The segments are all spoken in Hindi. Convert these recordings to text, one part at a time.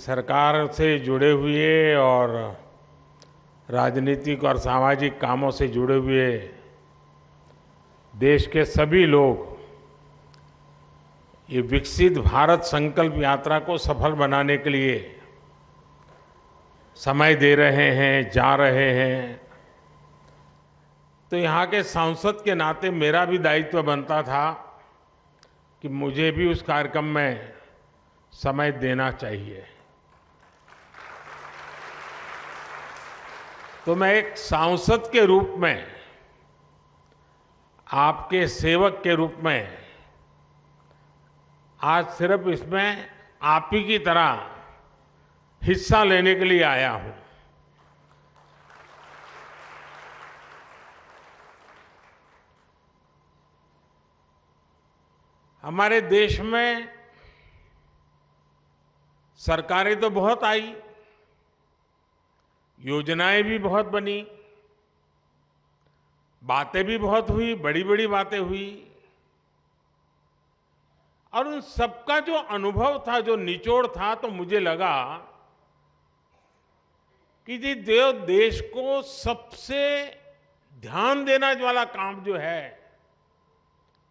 सरकार से जुड़े हुए और राजनीतिक और सामाजिक कामों से जुड़े हुए देश के सभी लोग ये विकसित भारत संकल्प यात्रा को सफल बनाने के लिए समय दे रहे हैं, जा रहे हैं। तो यहाँ के सांसद के नाते मेरा भी दायित्व बनता था कि मुझे भी उस कार्यक्रम में समय देना चाहिए। तो मैं एक सांसद के रूप में, आपके सेवक के रूप में आज सिर्फ इसमें आप ही की तरह हिस्सा लेने के लिए आया हूं। हमारे देश में सरकारें तो बहुत आई, योजनाएं भी बहुत बनी, बातें भी बहुत हुई, बड़ी बड़ी बातें हुई, और उन सबका जो अनुभव था, जो निचोड़ था, तो मुझे लगा कि जो देश को सबसे ध्यान देना वाला काम जो है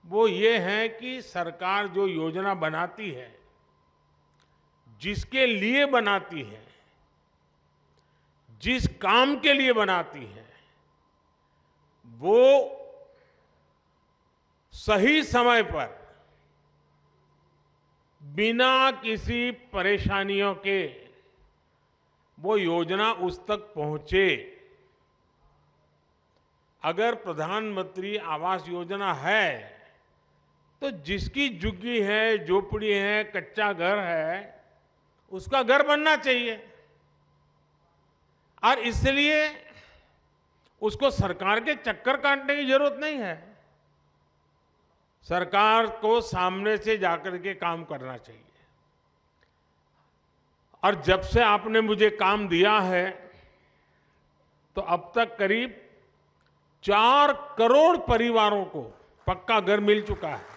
वो ये है कि सरकार जो योजना बनाती है, जिसके लिए बनाती है, जिस काम के लिए बनाती है, वो सही समय पर बिना किसी परेशानियों के वो योजना उस तक पहुंचे। अगर प्रधानमंत्री आवास योजना है तो जिसकी झुग्गी है, झोपड़ी है, कच्चा घर है, उसका घर बनना चाहिए, और इसलिए उसको सरकार के चक्कर काटने की जरूरत नहीं है। सरकार को सामने से जाकर के काम करना चाहिए। और जब से आपने मुझे काम दिया है तो अब तक करीब 4 करोड़ परिवारों को पक्का घर मिल चुका है।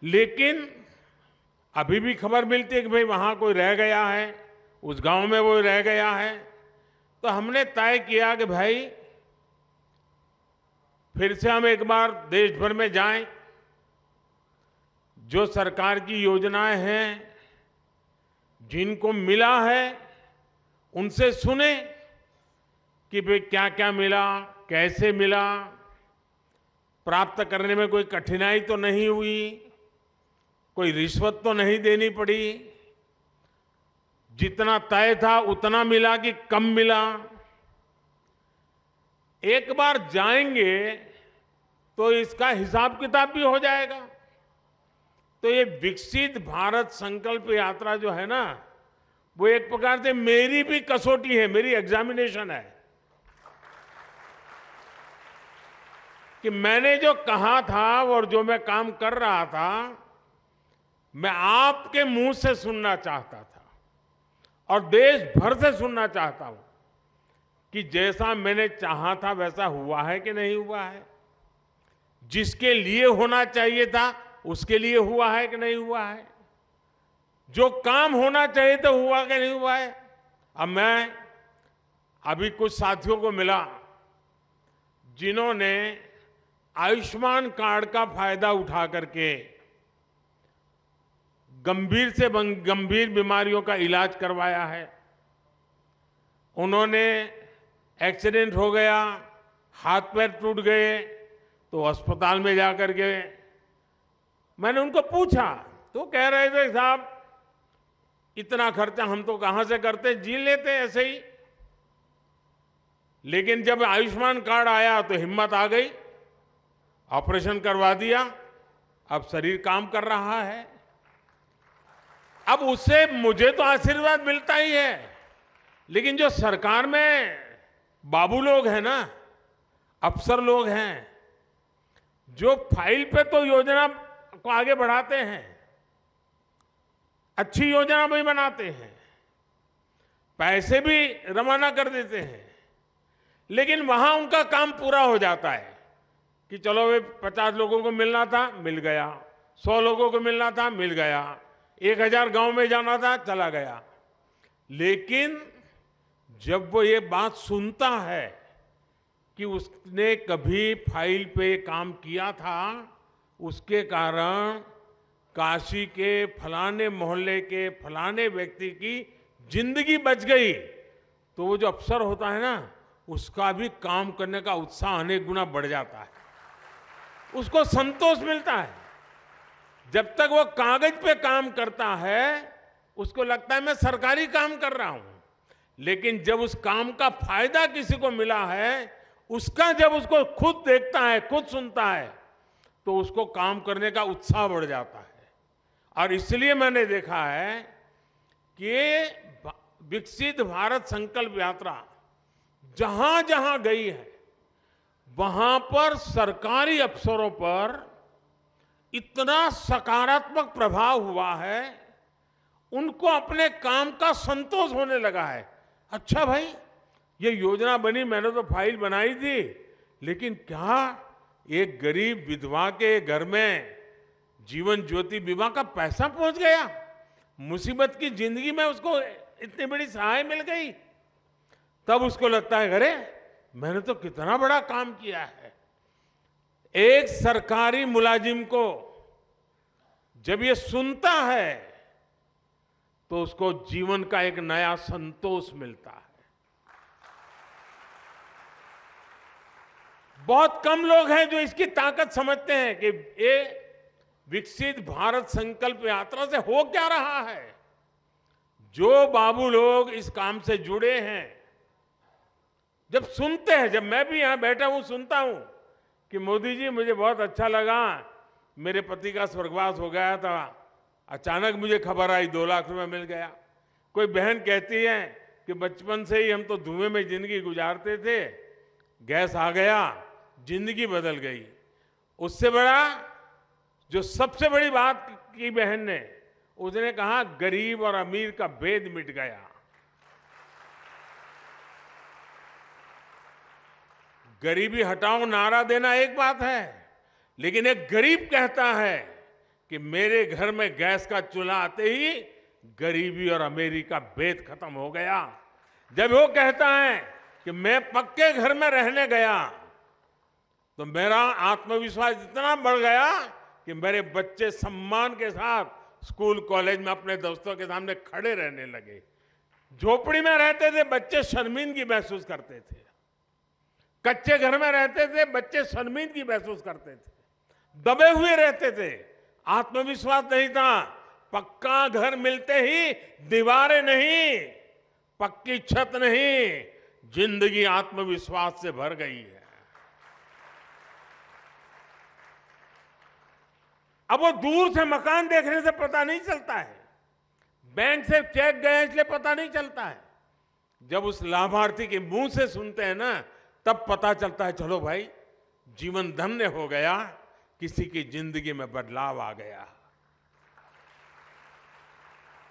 लेकिन अभी भी खबर मिलती है कि भाई वहां कोई रह गया है, उस गांव में वो रह गया है। तो हमने तय किया कि भाई फिर से हम एक बार देश भर में जाएं, जो सरकार की योजनाएं हैं, जिनको मिला है, उनसे सुने कि भाई क्या क्या मिला, कैसे मिला, प्राप्त करने में कोई कठिनाई तो नहीं हुई, कोई रिश्वत तो नहीं देनी पड़ी, जितना तय था उतना मिला कि कम मिला। एक बार जाएंगे तो इसका हिसाब किताब भी हो जाएगा। तो ये विकसित भारत संकल्प यात्रा जो है ना, वो एक प्रकार से मेरी भी कसौटी है, मेरी एग्जामिनेशन है कि मैंने जो कहा था और जो मैं काम कर रहा था, मैं आपके मुंह से सुनना चाहता था और देश भर से सुनना चाहता हूं कि जैसा मैंने चाहा था वैसा हुआ है कि नहीं हुआ है, जिसके लिए होना चाहिए था उसके लिए हुआ है कि नहीं हुआ है, जो काम होना चाहिए था हुआ कि नहीं हुआ है। अब मैं अभी कुछ साथियों को मिला जिन्होंने आयुष्मान कार्ड का फायदा उठा करके गंभीर से गंभीर बीमारियों का इलाज करवाया है। उन्होंने एक्सीडेंट हो गया, हाथ पैर टूट गए, तो अस्पताल में जाकर के मैंने उनको पूछा, तो कह रहे थे साहब इतना खर्चा हम तो कहां से करते, जी लेते ऐसे ही। लेकिन जब आयुष्मान कार्ड आया तो हिम्मत आ गई, ऑपरेशन करवा दिया, अब शरीर काम कर रहा है। अब उससे मुझे तो आशीर्वाद मिलता ही है, लेकिन जो सरकार में बाबू लोग हैं ना, अफसर लोग हैं, जो फाइल पे तो योजना को आगे बढ़ाते हैं, अच्छी योजना भी बनाते हैं, पैसे भी रवाना कर देते हैं, लेकिन वहां उनका काम पूरा हो जाता है कि चलो वे 50 लोगों को मिलना था, मिल गया, 100 लोगों को मिलना था, मिल गया। 1000 गांव में जाना था, चला गया। लेकिन जब वो ये बात सुनता है कि उसने कभी फाइल पे काम किया था, उसके कारण काशी के फलाने मोहल्ले के फलाने व्यक्ति की जिंदगी बच गई, तो वो जो अफसर होता है ना, उसका भी काम करने का उत्साह अनेक गुना बढ़ जाता है, उसको संतोष मिलता है। जब तक वो कागज पे काम करता है उसको लगता है मैं सरकारी काम कर रहा हूं, लेकिन जब उस काम का फायदा किसी को मिला है, उसका जब उसको खुद देखता है, खुद सुनता है, तो उसको काम करने का उत्साह बढ़ जाता है। और इसलिए मैंने देखा है कि विकसित भारत संकल्प यात्रा जहां जहां गई है, वहां पर सरकारी अफसरों पर इतना सकारात्मक प्रभाव हुआ है, उनको अपने काम का संतोष होने लगा है। अच्छा भाई, ये योजना बनी, मैंने तो फाइल बनाई थी, लेकिन क्या एक गरीब विधवा के घर में जीवन ज्योति बीमा का पैसा पहुंच गया? मुसीबत की जिंदगी में उसको इतनी बड़ी सहाय मिल गई। तब उसको लगता है अरे मैंने तो कितना बड़ा काम किया है। एक सरकारी मुलाजिम को जब ये सुनता है तो उसको जीवन का एक नया संतोष मिलता है। बहुत कम लोग हैं जो इसकी ताकत समझते हैं कि ये विकसित भारत संकल्प यात्रा से हो क्या रहा है। जो बाबू लोग इस काम से जुड़े हैं, जब सुनते हैं, जब मैं भी यहां बैठा हूं सुनता हूं कि मोदी जी मुझे बहुत अच्छा लगा, मेरे पति का स्वर्गवास हो गया था, अचानक मुझे खबर आई 2 लाख रुपए मिल गया। कोई बहन कहती है कि बचपन से ही हम तो धुएं में जिंदगी गुजारते थे, गैस आ गया, जिंदगी बदल गई। उससे बड़ा जो सबसे बड़ी बात की बहन ने, उसने कहा गरीब और अमीर का भेद मिट गया। गरीबी हटाओ नारा देना एक बात है, लेकिन एक गरीब कहता है कि मेरे घर में गैस का चूल्हा आते ही गरीबी और अमीरी का भेद खत्म हो गया। जब वो कहता है कि मैं पक्के घर में रहने गया, तो मेरा आत्मविश्वास इतना बढ़ गया कि मेरे बच्चे सम्मान के साथ स्कूल कॉलेज में अपने दोस्तों के सामने खड़े रहने लगे। झोपड़ी में रहते थे बच्चे शर्मिंदगी महसूस करते थे, कच्चे घर में रहते थे बच्चे शर्मिंदगी महसूस करते थे, दबे हुए रहते थे, आत्मविश्वास नहीं था। पक्का घर मिलते ही दीवारें नहीं, पक्की छत नहीं, जिंदगी आत्मविश्वास से भर गई है। अब वो दूर से मकान देखने से पता नहीं चलता है, बैंक से चेक गए इसलिए पता नहीं चलता है। जब उस लाभार्थी के मुंह से सुनते हैं ना, तब पता चलता है चलो भाई जीवन धन्य हो गया, किसी की जिंदगी में बदलाव आ गया।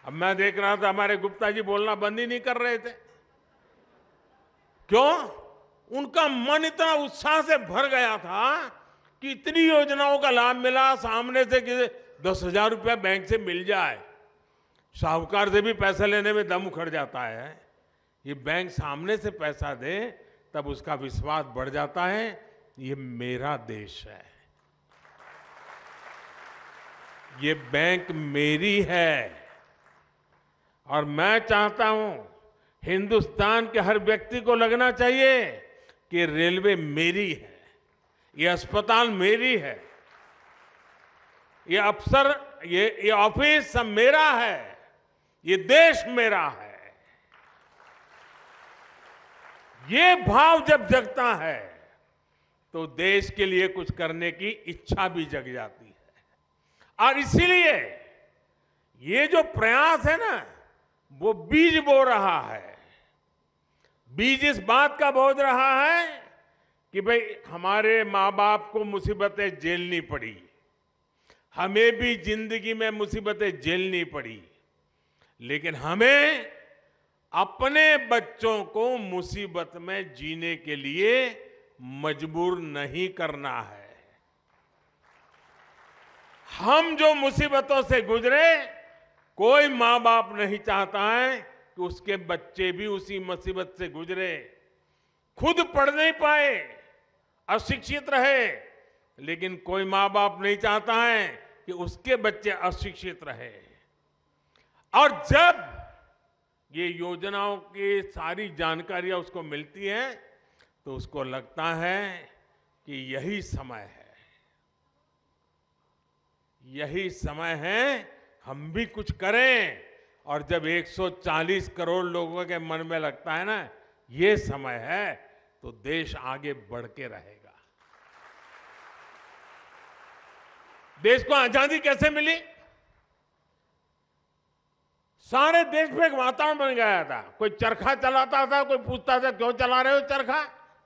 अब मैं देख रहा था हमारे गुप्ता जी बोलना बंद ही नहीं कर रहे थे। क्यों? उनका मन इतना उत्साह से भर गया था कि इतनी योजनाओं का लाभ मिला, सामने से कि 10,000 रुपया बैंक से मिल जाए, साहूकार से भी पैसा लेने में दम उखड़ जाता है। ये बैंक सामने से पैसा दे तब उसका विश्वास बढ़ जाता है, ये मेरा देश है, ये बैंक मेरी है। और मैं चाहता हूं हिंदुस्तान के हर व्यक्ति को लगना चाहिए कि रेलवे मेरी है, ये अस्पताल मेरी है, ये अफसर, ये ऑफिस सब मेरा है, ये देश मेरा है। ये भाव जब जगता है तो देश के लिए कुछ करने की इच्छा भी जग जाती है। और इसीलिए ये जो प्रयास है ना, वो बीज बो रहा है। बीज इस बात का बो रहा है कि भाई हमारे माँ बाप को मुसीबतें झेलनी पड़ी, हमें भी जिंदगी में मुसीबतें झेलनी पड़ी, लेकिन हमें अपने बच्चों को मुसीबत में जीने के लिए मजबूर नहीं करना है। हम जो मुसीबतों से गुजरे, कोई मां बाप नहीं चाहता है कि उसके बच्चे भी उसी मुसीबत से गुजरे, खुद पढ़ नहीं पाए, अशिक्षित रहे, लेकिन कोई मां बाप नहीं चाहता है कि उसके बच्चे अशिक्षित रहे। और जब ये योजनाओं की सारी जानकारियां उसको मिलती हैं, तो उसको लगता है कि यही समय है, यही समय है हम भी कुछ करें। और जब 140 करोड़ लोगों के मन में लगता है ना ये समय है, तो देश आगे बढ़ के रहेगा। देश को आजादी कैसे मिली? सारे देश में एक वातावरण बन गया था। कोई चरखा चलाता था, कोई पूछता था क्यों चला रहे हो चरखा,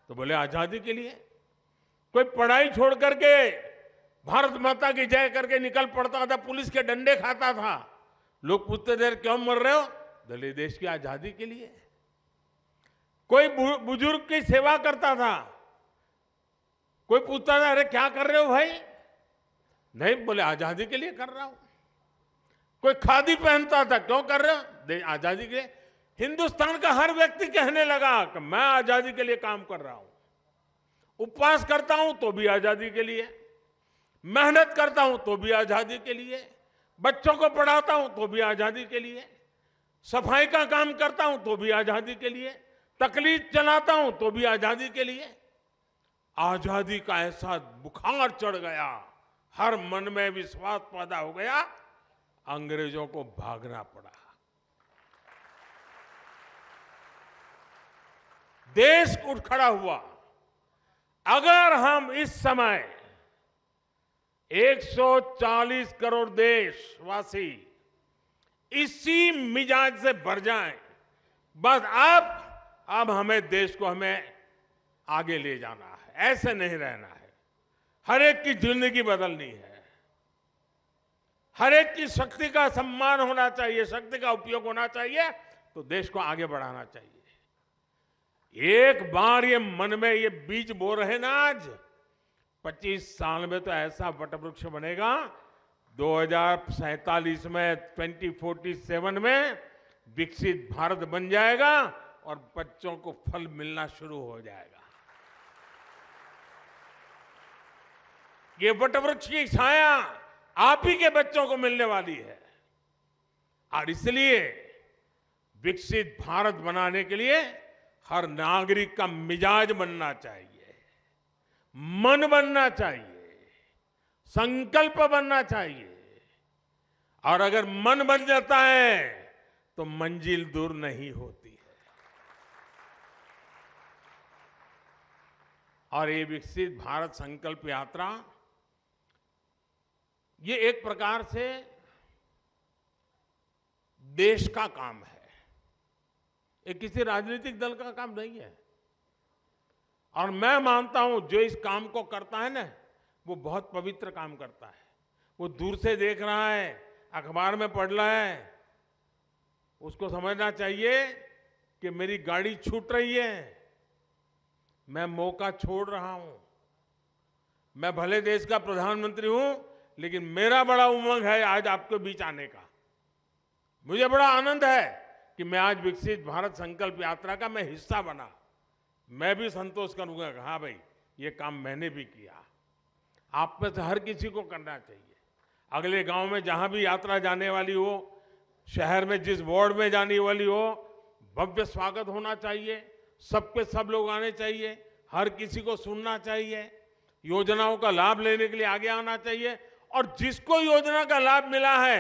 तो बोले आजादी के लिए। कोई पढ़ाई छोड़ करके भारत माता की जय करके निकल पड़ता था, पुलिस के डंडे खाता था। लोग पूछते थे क्यों मर रहे हो, बोले देश की आजादी के लिए। कोई बुजुर्ग की सेवा करता था, कोई पूछता था अरे क्या कर रहे हो भाई, नहीं बोले आजादी के लिए कर रहा हूं। कोई खादी पहनता था, क्यों कर रहे हो, आजादी के लिए। हिंदुस्तान का हर व्यक्ति कहने लगा कि मैं आजादी के लिए काम कर रहा हूं। उपवास करता हूं तो भी आजादी के लिए, मेहनत करता हूं तो भी आजादी के लिए, बच्चों को पढ़ाता हूं तो भी आजादी के लिए, सफाई का काम करता हूं तो भी आजादी के लिए, तकलीफ चलाता हूं तो भी आजादी के लिए। आजादी का ऐसा बुखार चढ़ गया, हर मन में विश्वास पैदा हो गया, अंग्रेजों को भागना पड़ा। देश उठ खड़ा हुआ। अगर हम इस समय 140 करोड़ देशवासी इसी मिजाज से भर जाएं, बस अब हमें देश को हमें आगे ले जाना है, ऐसे नहीं रहना है। हर एक की जिंदगी बदलनी है, हर एक की शक्ति का सम्मान होना चाहिए, शक्ति का उपयोग होना चाहिए, तो देश को आगे बढ़ाना चाहिए। एक बार ये मन में ये बीज बो रहे ना, आज 25 साल में तो ऐसा वटवृक्ष बनेगा, 2047 में 2047 में विकसित भारत बन जाएगा और बच्चों को फल मिलना शुरू हो जाएगा। ये वटवृक्ष की छाया आप ही के बच्चों को मिलने वाली है। और इसलिए विकसित भारत बनाने के लिए हर नागरिक का मिजाज बनना चाहिए, मन बनना चाहिए, संकल्प बनना चाहिए। और अगर मन बन जाता है तो मंजिल दूर नहीं होती है। और ये विकसित भारत संकल्प यात्रा, ये एक प्रकार से देश का काम है, ये किसी राजनीतिक दल का काम नहीं है। और मैं मानता हूं जो इस काम को करता है ना, वो बहुत पवित्र काम करता है। वो दूर से देख रहा है, अखबार में पढ़ रहा है, उसको समझना चाहिए कि मेरी गाड़ी छूट रही है, मैं मौका छोड़ रहा हूं। मैं भले देश का प्रधानमंत्री हूं, लेकिन मेरा बड़ा उमंग है आज आपके बीच आने का। मुझे बड़ा आनंद है कि मैं आज विकसित भारत संकल्प यात्रा का मैं हिस्सा बना। मैं भी संतोष करूंगा कि हाँ भाई, ये काम मैंने भी किया। आप में से हर किसी को करना चाहिए। अगले गांव में जहां भी यात्रा जाने वाली हो, शहर में जिस वार्ड में जाने वाली हो, भव्य स्वागत होना चाहिए, सबके सब लोग आने चाहिए, हर किसी को सुनना चाहिए, योजनाओं का लाभ लेने के लिए आगे आना चाहिए। और जिसको योजना का लाभ मिला है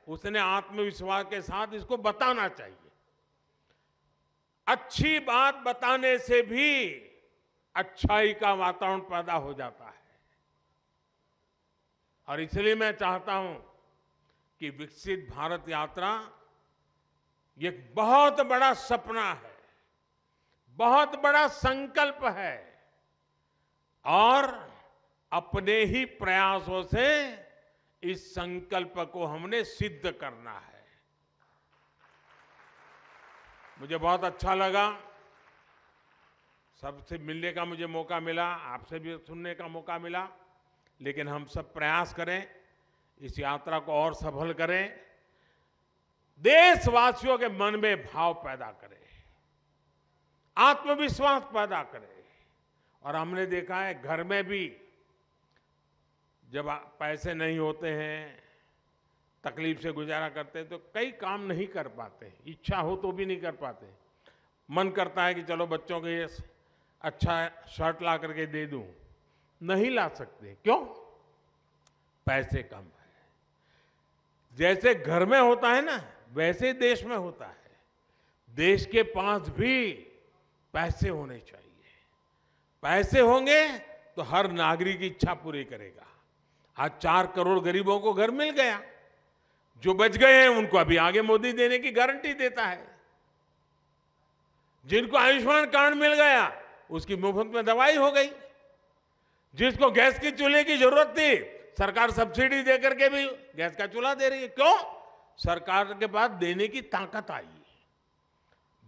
उसने आत्मविश्वास के साथ इसको बताना चाहिए। अच्छी बात बताने से भी अच्छाई का वातावरण पैदा हो जाता है। और इसलिए मैं चाहता हूं कि विकसित भारत यात्रा ये बहुत बड़ा सपना है, बहुत बड़ा संकल्प है, और अपने ही प्रयासों से इस संकल्प को हमने सिद्ध करना है। मुझे बहुत अच्छा लगा, सबसे मिलने का मुझे मौका मिला, आपसे भी सुनने का मौका मिला। लेकिन हम सब प्रयास करें इस यात्रा को और सफल करें, देशवासियों के मन में भाव पैदा करें, आत्मविश्वास पैदा करें। और हमने देखा है घर में भी जब पैसे नहीं होते हैं, तकलीफ से गुजारा करते हैं, तो कई काम नहीं कर पाते, इच्छा हो तो भी नहीं कर पाते। मन करता है कि चलो बच्चों के ये अच्छा शर्ट ला करके दे दूं, नहीं ला सकते। क्यों? पैसे कम है। जैसे घर में होता है ना, वैसे देश में होता है। देश के पास भी पैसे होने चाहिए। पैसे होंगे तो हर नागरिक की इच्छा पूरी करेगा। आज 4 करोड़ गरीबों को घर मिल गया, जो बच गए हैं उनको अभी आगे मोदी देने की गारंटी देता है। जिनको आयुष्मान कार्ड मिल गया उसकी मुफ्त में दवाई हो गई। जिसको गैस की चूल्हे की जरूरत थी, सरकार सब्सिडी देकर के भी गैस का चूल्हा दे रही है। क्यों? सरकार के पास देने की ताकत आई।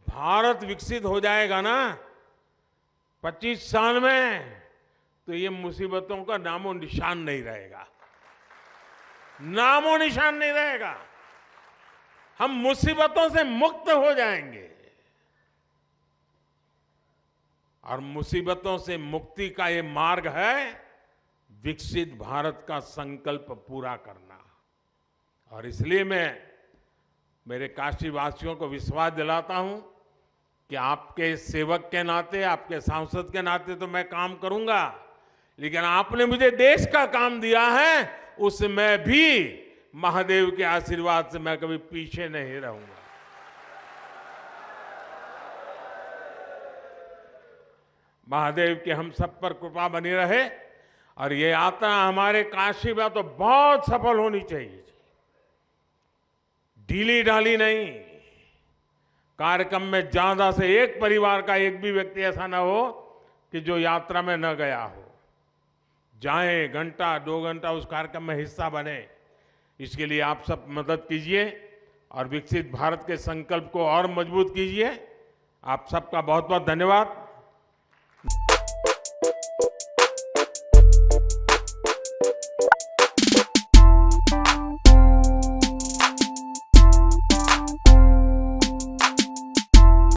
भारत विकसित हो जाएगा ना 25 साल में, तो ये मुसीबतों का नामो निशान नहीं रहेगा, नामो निशान नहीं रहेगा। हम मुसीबतों से मुक्त हो जाएंगे। और मुसीबतों से मुक्ति का ये मार्ग है विकसित भारत का संकल्प पूरा करना। और इसलिए मैं मेरे काशीवासियों को विश्वास दिलाता हूं कि आपके सेवक के नाते, आपके सांसद के नाते तो मैं काम करूंगा, लेकिन आपने मुझे देश का काम दिया है, उसमें भी महादेव के आशीर्वाद से मैं कभी पीछे नहीं रहूंगा। महादेव की हम सब पर कृपा बनी रहे। और ये यात्रा हमारे काशी में तो बहुत सफल होनी चाहिए, ढीली ढाली नहीं। कार्यक्रम में ज्यादा से एक परिवार का एक भी व्यक्ति ऐसा ना हो कि जो यात्रा में न गया हो। जाएं, घंटा 2 घंटा उस कार्यक्रम में हिस्सा बने। इसके लिए आप सब मदद कीजिए और विकसित भारत के संकल्प को और मजबूत कीजिए। आप सबका बहुत बहुत धन्यवाद।